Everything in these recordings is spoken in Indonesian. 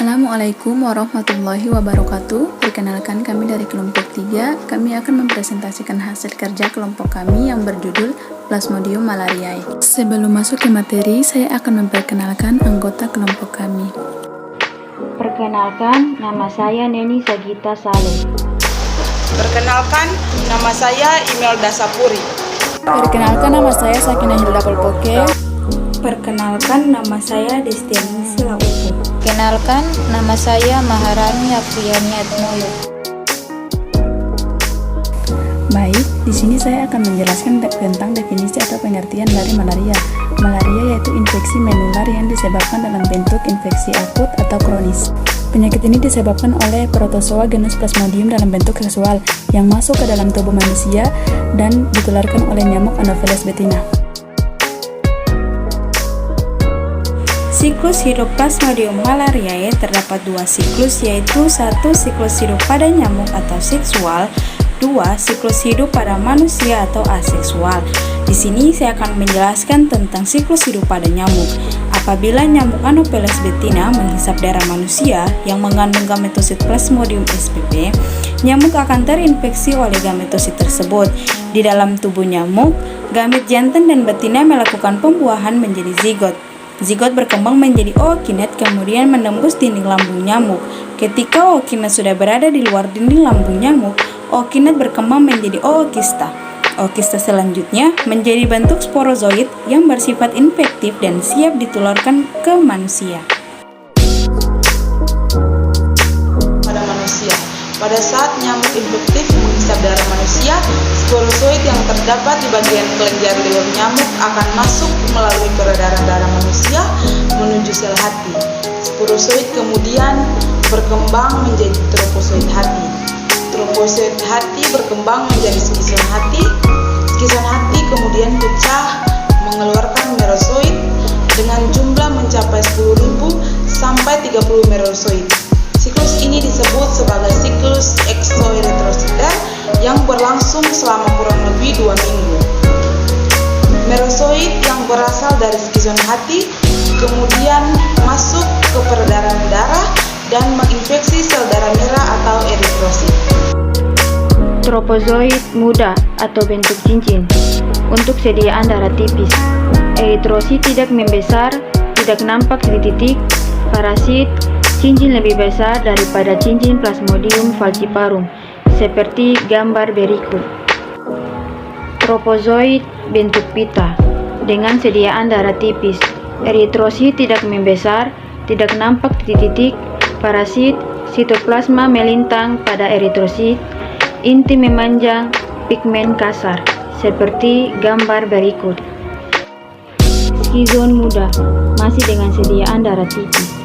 Assalamualaikum warahmatullahi wabarakatuh. Perkenalkan, kami dari kelompok 3. Kami akan mempresentasikan hasil kerja kelompok kami yang berjudul Plasmodium malariae. Sebelum masuk ke materi, saya akan memperkenalkan anggota kelompok kami. Perkenalkan, nama saya Neni Sagita Saleh. Perkenalkan, nama saya Imelda Sapuri. Perkenalkan, nama saya Sakinah Hilda Polpoke. Perkenalkan, nama saya Destiani Silaupu. Kenalkan, nama saya Maharani Apriani Atmoyo. Baik, di sini saya akan menjelaskan tentang definisi atau pengertian dari malaria. Malaria yaitu infeksi menular yang disebabkan dalam bentuk infeksi akut atau kronis. Penyakit ini disebabkan oleh protozoa genus Plasmodium dalam bentuk seksual yang masuk ke dalam tubuh manusia dan ditularkan oleh nyamuk Anopheles betina. Siklus hidup Plasmodium malariae terdapat dua siklus, yaitu satu siklus hidup pada nyamuk atau seksual, dua siklus hidup pada manusia atau aseksual. Di sini saya akan menjelaskan tentang siklus hidup pada nyamuk. Apabila nyamuk Anopheles betina menghisap darah manusia yang mengandung gametosit Plasmodium spp, nyamuk akan terinfeksi oleh gametosit tersebut. Di dalam tubuh nyamuk, gamet jantan dan betina melakukan pembuahan menjadi zigot. Zigot berkembang menjadi ookinet kemudian menembus dinding lambung nyamuk. Ketika ookinet sudah berada di luar dinding lambung nyamuk, ookinet berkembang menjadi ookista. Ookista selanjutnya menjadi bentuk sporozoid yang bersifat infektif dan siap ditularkan ke manusia. Pada saat nyamuk infektif menghisap darah manusia, sporozoid yang terdapat di bagian kelenjar liur nyamuk akan masuk melalui peredaran darah manusia menuju sel hati. Sporozoid kemudian berkembang menjadi trofozoid hati. Trofozoid hati berkembang menjadi skizon hati. Skizon hati kemudian pecah mengeluarkan merozoid dengan jumlah mencapai 10.000 sampai 30 merozoid. Siklus ini disebut sebagai siklus eksoeretrositer yang berlangsung selama kurang lebih 2 minggu. Merozoid yang berasal dari skizon hati kemudian masuk ke peredaran darah dan menginfeksi sel darah merah atau eritrosit. Trofozoid muda atau bentuk cincin untuk sediaan darah tipis. Eritrosit tidak membesar, tidak nampak titik-titik, parasit, cincin lebih besar daripada cincin Plasmodium falciparum, seperti gambar berikut. Trofozoid bentuk pita, dengan sediaan darah tipis. Eritrosit tidak membesar, tidak nampak titik-titik, parasit, sitoplasma melintang pada eritrosit, inti memanjang, pigmen kasar, seperti gambar berikut. Skizon muda, masih dengan sediaan darah tipis.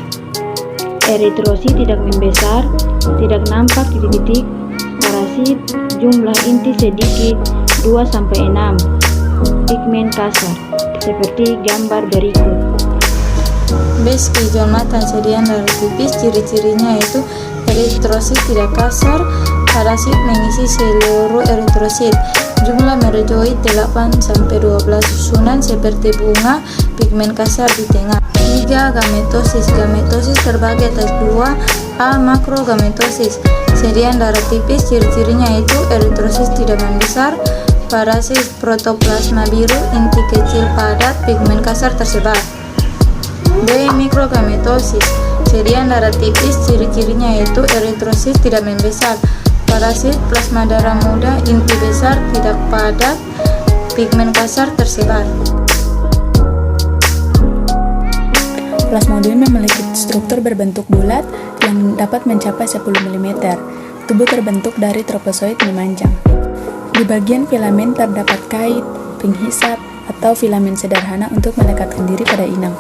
Eritrosit tidak membesar, tidak nampak titik-titik, parasit, jumlah inti sedikit 2-6, pigmen kasar, seperti gambar berikut. Skizon mata sediaan darah tipis, ciri-cirinya yaitu eritrosit tidak kasar, parasit mengisi seluruh eritrosit, jumlah merozoid 8-12 susunan seperti bunga, pigmen kasar di tengah. 3. Gametosis. Gametosis terbagi atas 2. A. Makrogametosis. Sediaan darah tipis, ciri-cirinya yaitu eritrosit tidak membesar, parasit protoplasma biru, inti kecil padat, pigmen kasar tersebar. B. Mikrogametosis. Sediaan darah tipis, ciri-cirinya yaitu eritrosit tidak membesar, parasit plasma darah muda, inti besar, tidak padat, pigmen kasar tersebar. Plasmodium memiliki struktur berbentuk bulat yang dapat mencapai 10 mm. Tubuh terbentuk dari trofozoid memanjang. Di bagian filamen terdapat kait, penghisap, atau filamen sederhana untuk melekatkan diri pada inang.